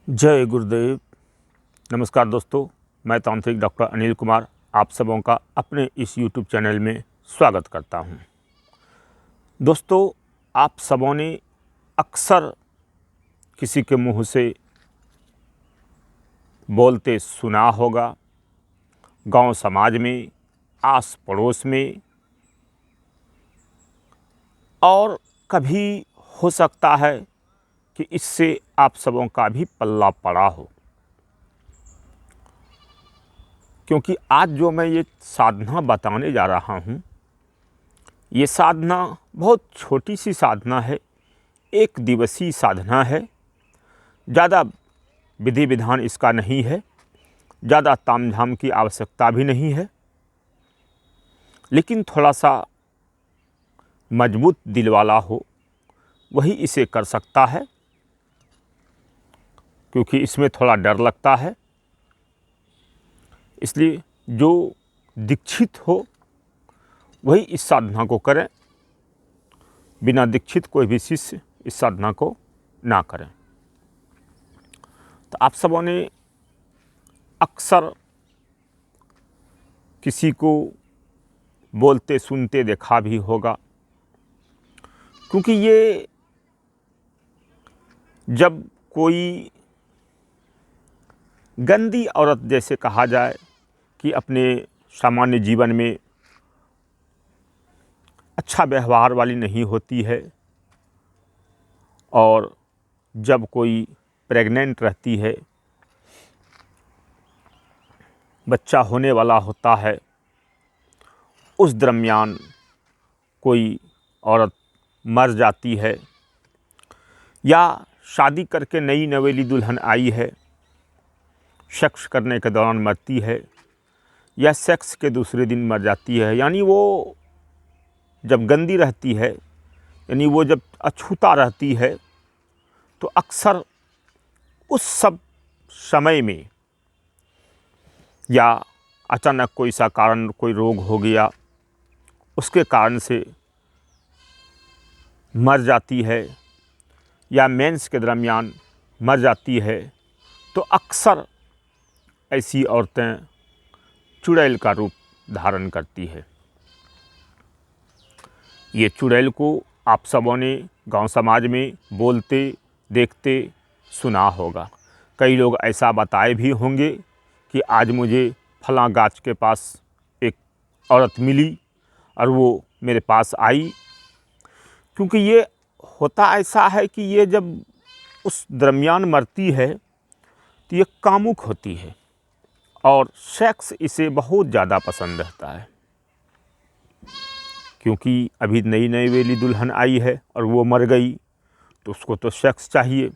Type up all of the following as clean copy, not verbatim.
जय गुरुदेव। नमस्कार दोस्तों, मैं तांत्रिक डॉक्टर अनिल कुमार आप सबों का अपने इस YouTube चैनल में स्वागत करता हूं। दोस्तों, आप सबों ने अक्सर किसी के मुंह से बोलते सुना होगा, गांव समाज में, आस पड़ोस में, और कभी हो सकता है कि इससे आप सबों का भी पल्ला पड़ा हो। क्योंकि आज जो मैं ये साधना बताने जा रहा हूँ, ये साधना बहुत छोटी सी साधना है, एक दिवसीय साधना है। ज़्यादा विधि विधान इसका नहीं है, ज़्यादा तामझाम की आवश्यकता भी नहीं है, लेकिन थोड़ा सा मजबूत दिल वाला हो वही इसे कर सकता है, क्योंकि इसमें थोड़ा डर लगता है। इसलिए जो दीक्षित हो वही इस साधना को करें, बिना दीक्षित कोई भी शिष्य इस साधना को ना करें। तो आप सबों ने अक्सर किसी को बोलते सुनते देखा भी होगा, क्योंकि ये जब कोई गंदी औरत जैसे कहा जाए कि अपने सामान्य जीवन में अच्छा व्यवहार वाली नहीं होती है, और जब कोई प्रेग्नेंट रहती है, बच्चा होने वाला होता है, उस दरमियान कोई औरत मर जाती है, या शादी करके नई नवेली दुल्हन आई है, सेक्स करने के दौरान मरती है, या सेक्स के दूसरे दिन मर जाती है, यानी वो जब गंदी रहती है, यानी वो जब अछूता रहती है, तो अक्सर उस सब समय में या अचानक कोई सा कारण, कोई रोग हो गया, उसके कारण से मर जाती है, या मेंस के दरमियान मर जाती है, तो अक्सर ऐसी औरतें चुड़ैल का रूप धारण करती है। ये चुड़ैल को आप सबों ने गांव समाज में बोलते देखते सुना होगा। कई लोग ऐसा बताए भी होंगे कि आज मुझे फलां गाछ के पास एक औरत मिली और वो मेरे पास आई। क्योंकि ये होता ऐसा है कि ये जब उस दरमियान मरती है तो ये कामुक होती है, और सेक्स इसे बहुत ज़्यादा पसंद रहता है। क्योंकि अभी नई नई वेली दुल्हन आई है और वो मर गई, तो उसको तो सेक्स चाहिए।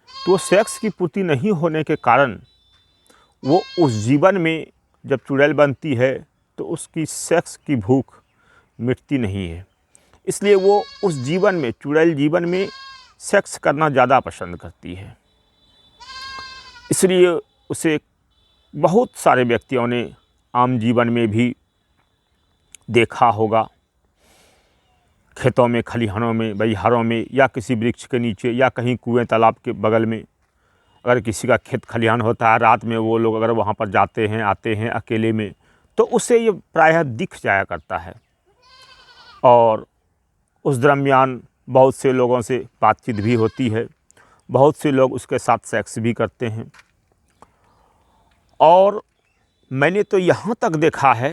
तो सेक्स की पूर्ति नहीं होने के कारण वो उस जीवन में जब चुड़ैल बनती है तो उसकी सेक्स की भूख मिटती नहीं है। इसलिए वो उस जीवन में, चुड़ैल जीवन में सेक्स करना ज़्यादा पसंद करती है। इसलिए उसे बहुत सारे व्यक्तियों ने आम जीवन में भी देखा होगा, खेतों में, खलिहानों में, बहिहारों में, या किसी वृक्ष के नीचे, या कहीं कुएं तालाब के बगल में। अगर किसी का खेत खलिहान होता है, रात में वो लोग अगर वहाँ पर जाते हैं, आते हैं अकेले में, तो उसे ये प्रायः दिख जाया करता है, और उस दरमियान बहुत से लोगों से बातचीत भी होती है, बहुत से लोग उसके साथ सेक्स भी करते हैं। और मैंने तो यहाँ तक देखा है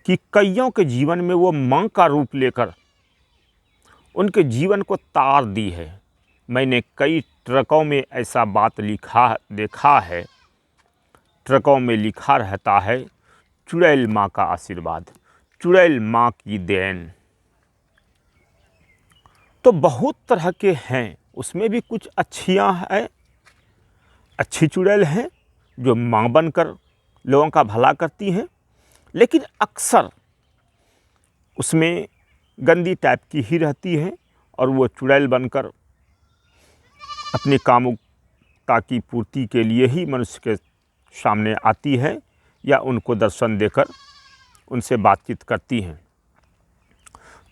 कि कईयों के जीवन में वो मां का रूप लेकर उनके जीवन को तार दी है। मैंने कई ट्रकों में ऐसा बात देखा है, ट्रकों में लिखा रहता है, चुड़ैल माँ का आशीर्वाद, चुड़ैल माँ की देन। तो बहुत तरह के हैं, उसमें भी कुछ अच्छियाँ हैं, अच्छी चुड़ैल हैं जो माँ बनकर लोगों का भला करती हैं, लेकिन अक्सर उसमें गंदी टाइप की ही रहती है, और वो चुड़ैल बनकर अपनी कामुकता की पूर्ति के लिए ही मनुष्य के सामने आती है, या उनको दर्शन देकर उनसे बातचीत करती हैं।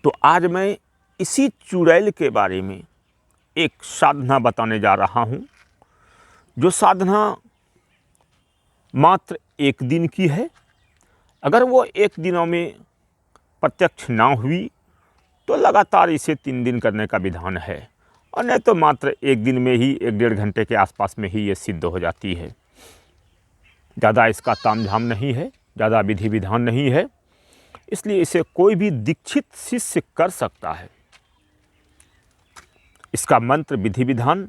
तो आज मैं इसी चुड़ैल के बारे में एक साधना बताने जा रहा हूँ, जो साधना मात्र एक दिन की है। अगर वो एक दिनों में प्रत्यक्ष ना हुई तो लगातार इसे 3 दिन करने का विधान है, और नहीं तो मात्र एक दिन में ही 1-1.5 घंटे के आसपास में ही ये सिद्ध हो जाती है। ज़्यादा इसका तामझाम नहीं है, ज़्यादा विधि विधान नहीं है, इसलिए इसे कोई भी दीक्षित शिष्य कर सकता है। इसका मंत्र विधि विधान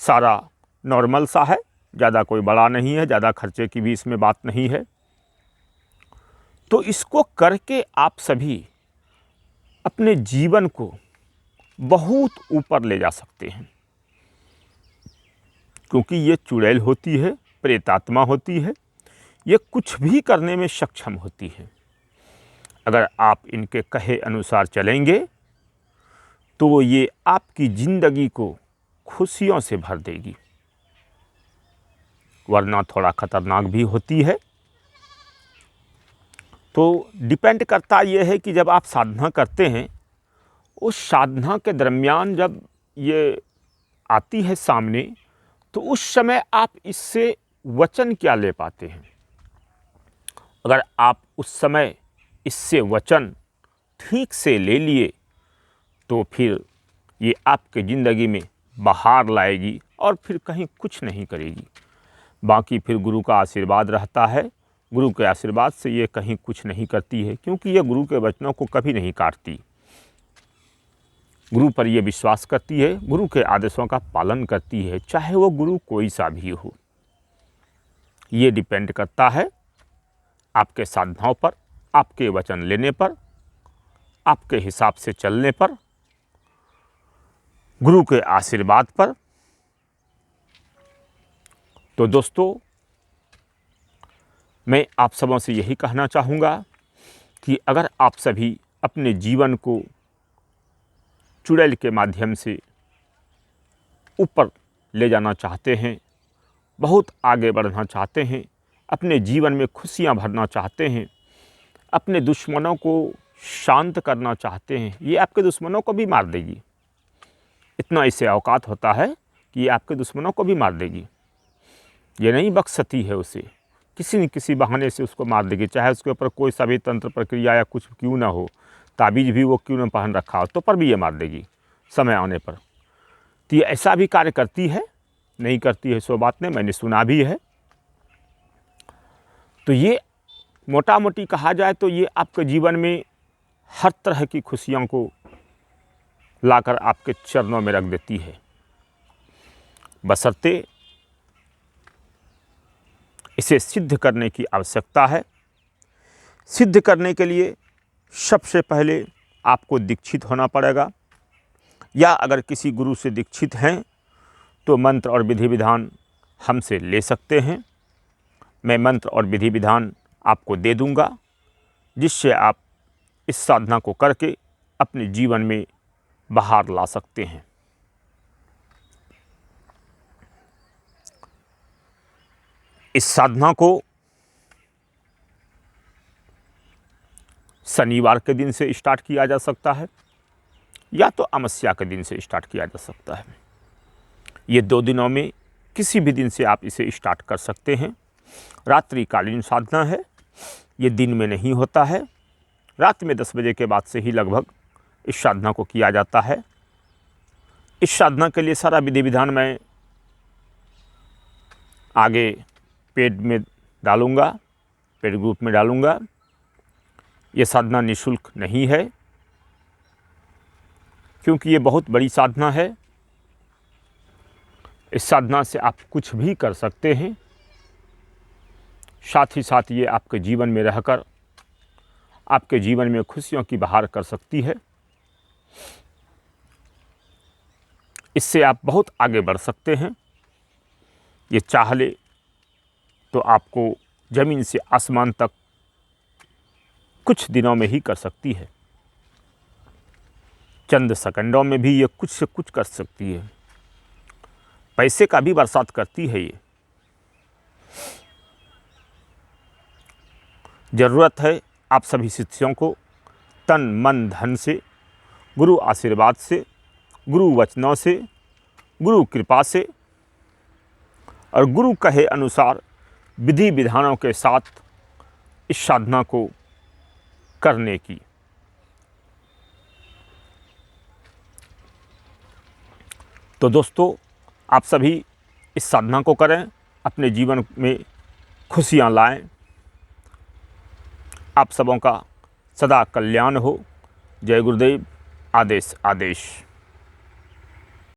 सारा नॉर्मल सा है, ज़्यादा कोई बड़ा नहीं है, ज़्यादा खर्चे की भी इसमें बात नहीं है। तो इसको करके आप सभी अपने जीवन को बहुत ऊपर ले जा सकते हैं, क्योंकि ये चुड़ैल होती है, प्रेतात्मा होती है, ये कुछ भी करने में सक्षम होती है। अगर आप इनके कहे अनुसार चलेंगे तो ये आपकी ज़िंदगी को खुशियों से भर देगी, वरना थोड़ा खतरनाक भी होती है। तो डिपेंड करता ये है कि जब आप साधना करते हैं, उस साधना के दरमियान जब ये आती है सामने, तो उस समय आप इससे वचन क्या ले पाते हैं। अगर आप उस समय इससे वचन ठीक से ले लिए तो फिर ये आपके ज़िंदगी में बहार लाएगी और फिर कहीं कुछ नहीं करेगी। बाकी फिर गुरु का आशीर्वाद रहता है, गुरु के आशीर्वाद से ये कहीं कुछ नहीं करती है, क्योंकि ये गुरु के वचनों को कभी नहीं काटती। गुरु पर ये विश्वास करती है, गुरु के आदेशों का पालन करती है, चाहे वो गुरु कोई सा भी हो। ये डिपेंड करता है आपके साधनाओं पर, आपके वचन लेने पर, आपके हिसाब से चलने पर, गुरु के आशीर्वाद पर। तो दोस्तों, मैं आप सबों से यही कहना चाहूँगा कि अगर आप सभी अपने जीवन को चुड़ैल के माध्यम से ऊपर ले जाना चाहते हैं, बहुत आगे बढ़ना चाहते हैं, अपने जीवन में खुशियाँ भरना चाहते हैं, अपने दुश्मनों को शांत करना चाहते हैं, ये आपके दुश्मनों को भी मार देगी। इतना इससे औकात होता है कि ये आपके दुश्मनों को भी मार देगी। ये नहीं बख्श सकती है उसे, किसी न किसी बहाने से उसको मार देगी, चाहे उसके ऊपर कोई सा भी तंत्र प्रक्रिया या कुछ क्यों ना हो, ताबीज़ भी वो क्यों ना पहन रखा हो, तो पर भी ये मार देगी समय आने पर। तो ये ऐसा भी कार्य करती है, नहीं करती है सो बात नहीं, मैंने सुना भी है। तो ये मोटा मोटी कहा जाए तो ये आपके जीवन में हर तरह की खुशियों को लाकर आपके चरणों में रख देती है, बशर्ते इसे सिद्ध करने की आवश्यकता है। सिद्ध करने के लिए सबसे पहले आपको दीक्षित होना पड़ेगा, या अगर किसी गुरु से दीक्षित हैं तो मंत्र और विधि विधान हमसे ले सकते हैं। मैं मंत्र और विधि विधान आपको दे दूंगा, जिससे आप इस साधना को करके अपने जीवन में बहार ला सकते हैं। इस साधना को शनिवार के दिन से स्टार्ट किया जा सकता है, या तो अमावस्या के दिन से स्टार्ट किया जा सकता है। ये 2 दिनों में किसी भी दिन से आप इसे स्टार्ट कर सकते हैं। रात्रिकालीन साधना है, ये दिन में नहीं होता है। रात में 10 बजे के बाद से ही लगभग इस साधना को किया जाता है। इस साधना के लिए सारा विधि विधान मैं आगे पेड में डालूँगा, पेड ग्रुप में डालूँगा। ये साधना निःशुल्क नहीं है, क्योंकि ये बहुत बड़ी साधना है। इस साधना से आप कुछ भी कर सकते हैं, साथ ही साथ ये आपके जीवन में रहकर आपके जीवन में खुशियों की बहार कर सकती है। इससे आप बहुत आगे बढ़ सकते हैं। ये चाह ले तो आपको ज़मीन से आसमान तक कुछ दिनों में ही कर सकती है। चंद सेकंडों में भी ये कुछ से कुछ कर सकती है। पैसे का भी बरसात करती है। ये ज़रूरत है आप सभी शिष्यों को तन मन धन से गुरु आशीर्वाद से गुरु वचनों से, गुरु कृपा से और गुरु कहे अनुसार विधि विधानों के साथ इस साधना को करने की। तो दोस्तों, आप सभी इस साधना को करें, अपने जीवन में खुशियां लाएं। आप सबों का सदा कल्याण हो। जय गुरुदेव। आदेश आदेश।